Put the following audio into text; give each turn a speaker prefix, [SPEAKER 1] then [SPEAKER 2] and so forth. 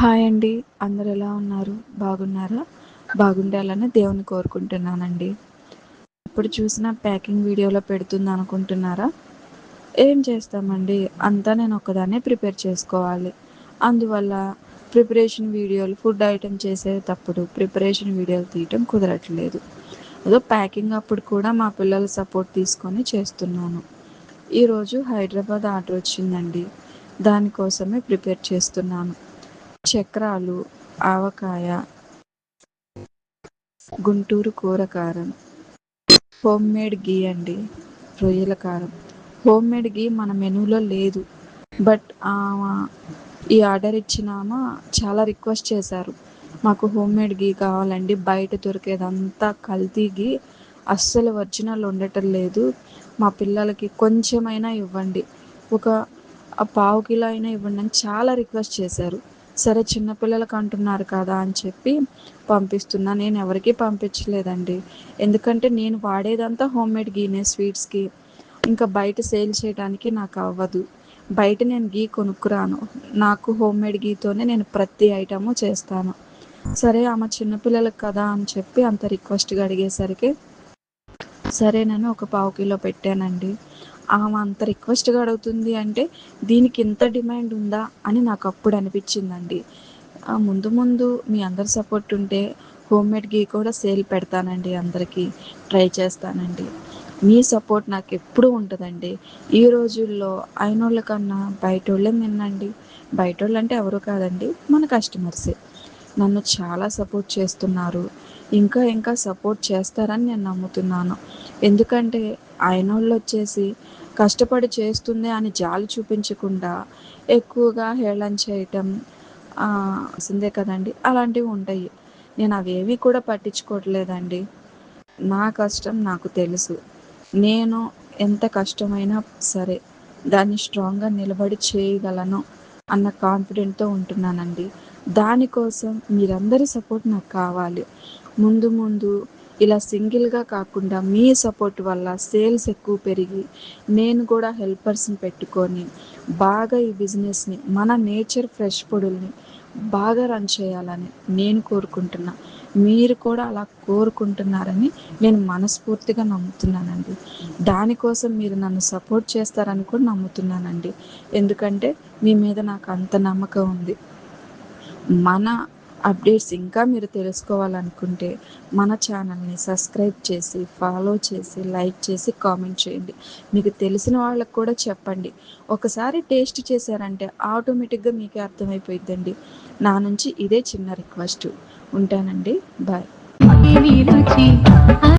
[SPEAKER 1] Hi అండి. అందరూ ఎలా ఉన్నారు? బాగున్నారా? బాగుండాలని దేవుని కోరుకుంటున్నానండి. ఎప్పుడు చూసినా ప్యాకింగ్ వీడియోలో పెడుతుందనుకుంటున్నారా? ఏం చేస్తామండి, అంతా నేను ఒక్కదాన్నే ప్రిపేర్ చేసుకోవాలి. అందువల్ల ప్రిపరేషన్ వీడియోలు ఫుడ్ ఐటెమ్ చేసేటప్పుడు ప్రిపరేషన్ వీడియోలు తీయటం కుదరట్లేదు. ఏదో ప్యాకింగ్ అప్పుడు కూడా మా పిల్లల సపోర్ట్ తీసుకొని చేస్తున్నాను. ఈరోజు హైదరాబాద్ ఆర్డర్ వచ్చిందండి. దానికోసమే ప్రిపేర్ చేస్తున్నాను. చక్రాలు, ఆవకాయ, గుంటూరు కూర కారం, హోమ్ మేడ్ ఘీ అండి, రొయ్యల కారం. హోమ్ మేడ్ ఘీ మన మెనూలో లేదు. బట్ ఈ ఆర్డర్ ఇచ్చినామ చాలా రిక్వెస్ట్ చేశారు, మాకు హోమ్ మేడ్ ఘీ కావాలండి, బయట దొరికేదంతా కల్తీ ఘీ, అస్సలు ఒరిజినల్ ఉండటం లేదు, మా పిల్లలకి కొంచెమైనా ఇవ్వండి, ఒక పావు కిలో అయినా ఇవ్వండి అని చాలా రిక్వెస్ట్ చేశారు. సరే చిన్నపిల్లలకు అంటున్నారు కదా అని చెప్పి పంపిస్తున్నా. నేను ఎవరికీ పంపించలేదండి, ఎందుకంటే నేను వాడేదంతా హోమ్ మేడ్ ఘీనే స్వీట్స్కి. ఇంకా బయట సేల్ చేయడానికి నాకు అవ్వదు. బయట నేను ఘీ కొనుక్కురాను. నాకు హోమ్ మేడ్ ఘీతోనే నేను ప్రతి ఐటము చేస్తాను. సరే ఆమె చిన్నపిల్లలకు కదా అని చెప్పి అంత రిక్వెస్ట్గా అడిగేసరికి సరేనని ఒక పావు కిలో పెట్టానండి. ఆమె అంత రిక్వెస్ట్గా అడుగుతుంది అంటే దీనికి ఇంత డిమాండ్ ఉందా అని నాకు అప్పుడు అనిపించిందండి. ముందు ముందు మీ అందరి సపోర్ట్ ఉంటే హోమ్ మేడ్ ఘీ కూడా సేల్ పెడతానండి, అందరికీ ట్రై చేస్తానండి. మీ సపోర్ట్ నాకు ఎప్పుడూ ఉంటుందండి. ఈ రోజుల్లో అయినోళ్ళ కన్నా బయటోళ్ళే మిన్నండి. బయటోళ్ళు అంటే ఎవరు కాదండి, మన కస్టమర్సే. నన్ను చాలా సపోర్ట్ చేస్తున్నారు, ఇంకా ఇంకా సపోర్ట్ చేస్తారని నేను నమ్ముతున్నాను. ఎందుకంటే అయినోళ్ళు వచ్చేసి కష్టపడి చేస్తుంది అని జాలి చూపించకుండా ఎక్కువగా హేళన చేయటం సిందే కదండి, అలాంటివి ఉంటాయి. నేను అవేవి కూడా పట్టించుకోవట్లేదండి. నా కష్టం నాకు తెలుసు. నేను ఎంత కష్టమైనా సరే దాన్ని స్ట్రాంగ్గా నిలబడి చేయగలను అన్న కాన్ఫిడెంట్తో ఉంటున్నానండి. దానికోసం మీరందరి సపోర్ట్ నాకు కావాలి. ముందు ముందు ఇలా సింగిల్గా కాకుండా మీ సపోర్ట్ వల్ల సేల్స్ ఎక్కువ పెరిగి నేను కూడా హెల్పర్స్ని పెట్టుకొని బాగా ఈ బిజినెస్ని, మన నేచర్ ఫ్రెష్ పొడుల్ని బాగా రన్ చేయాలని నేను కోరుకుంటున్నా. మీరు కూడా అలా కోరుకుంటున్నారని నేను మనస్ఫూర్తిగా నమ్ముతున్నానండి. దానికోసం మీరు నన్ను సపోర్ట్ చేస్తారని కూడా నమ్ముతున్నానండి. ఎందుకంటే మీ మీద నాకు అంత నమ్మకం ఉంది. మన అప్డేట్స్ ఇంకా మీరు తెలుసుకోవాలనుకుంటే మన ఛానల్ని సబ్స్క్రైబ్ చేసి, ఫాలో చేసి, లైక్ చేసి, కామెంట్ చేయండి. మీకు తెలిసిన వాళ్ళకు కూడా చెప్పండి. ఒకసారి టేస్ట్ చేశారంటే ఆటోమేటిక్గా మీకే అర్థమైపోయిద్దండి. నా నుంచి ఇదే చిన్న రిక్వెస్ట్. ఉంటానండి. బాయ్.